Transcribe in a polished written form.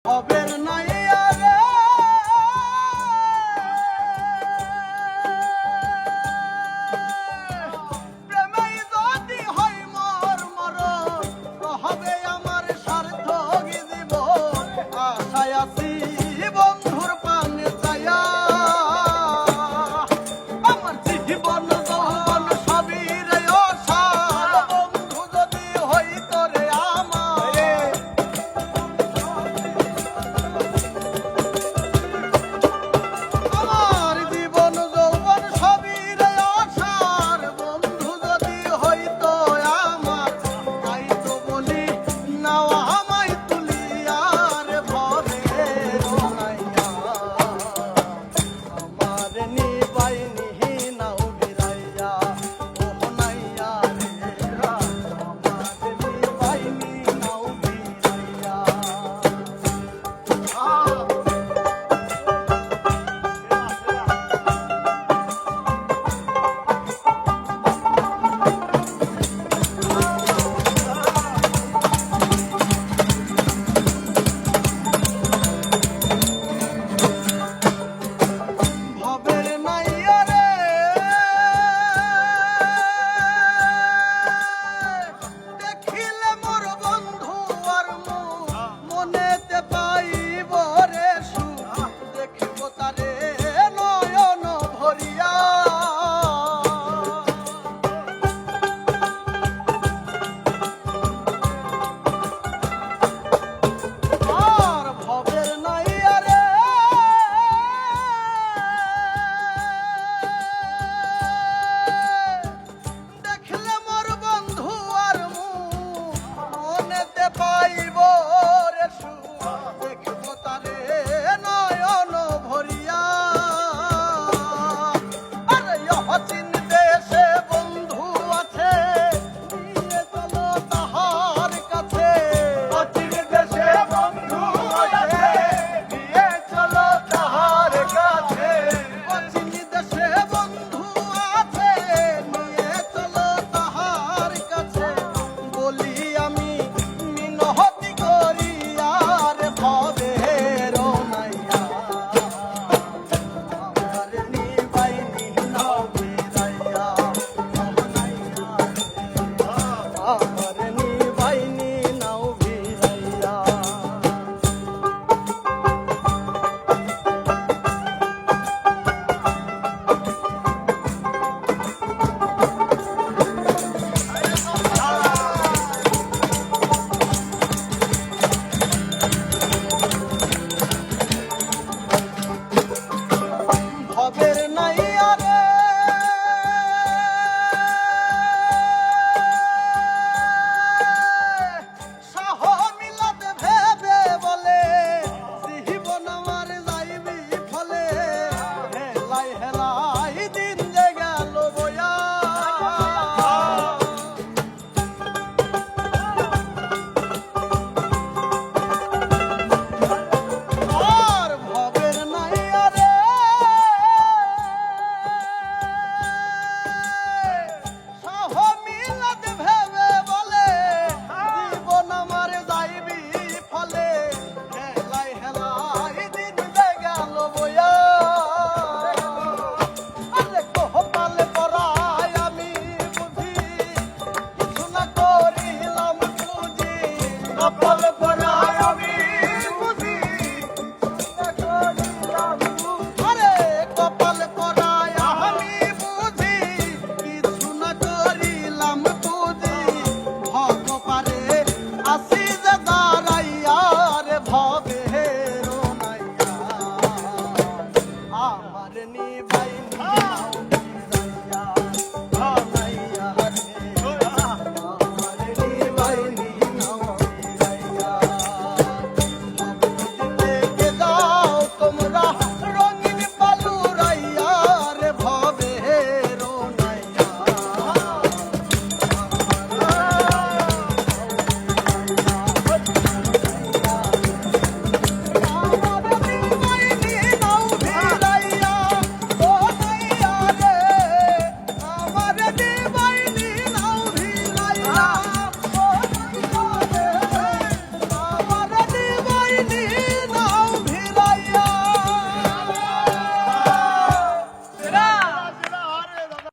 হবের নাই আরে প্রেমে যদি হয় মোর মরণ হবে আমার সার্থক জীবন আশায় আছি বন্ধুর পানে চায়া আমার জীবন যৌবন সবই রে অসার বন্ধু যদি হইত রে আমার জীবন যৌবন সবই রে অসার বন্ধু যদি হইত আমার তাই তো বলি নাও আমায় তুলিয়া রে ভবে রোনাইয়া আমার নিবাইনি নাও বিরাইয়া ও নাইয়া রে আমার নিবাইনি নাও বিরাইয়া ভবের নাইয়া রে দেখিলে মোর বন্ধু আর মুখ মনেতে পাইব রে সুখ দেখিব তারে নয়ন ভরিয়া আর ভবের নাইয়া রে দেখলে মোর বন্ধু আর মুখ মনেতে পাইব রে সুখ দেখিব তারে নয়ন ভরিয়া আরে অচিন দেশে বন্ধু আছে নিয়ে চলো তাহার কাছে অচিন দেশে বন্ধু আছে নিয়ে চলো তাহার কাছে অচিন দেশে বন্ধু আছে নিয়ে চলো তাহার কাছে বলি আমি মিনতি করি আর ভবে রোনাইয়া আমার নিবাইনি নাও বিরাইয়া আমার নিবাইনি নাও বিরাইয়া ভবের নাইয়া রে শাহ মিলাদ ভেবে বলে জীবন আমার যাইবি ফলে হেলাই হেলাই দিন যে গেল বয়া আর ভবের নাইয়া রে শাহ মিলাদ ভেবে বলে জীবন আমার যাইবি ফলে হেলাই হেলাই দিন যে গেল বয়া আরে কপাল পরায় আমি বুঝি কিছু না করিলাম পুঁজি কপাল পরায় আমি বুঝি আরে কপাল পরায় আমি বুঝি কিছু না করিলাম পুঁজি ভগ পারে আসি যে দাঁড়াইয়া রে ভবে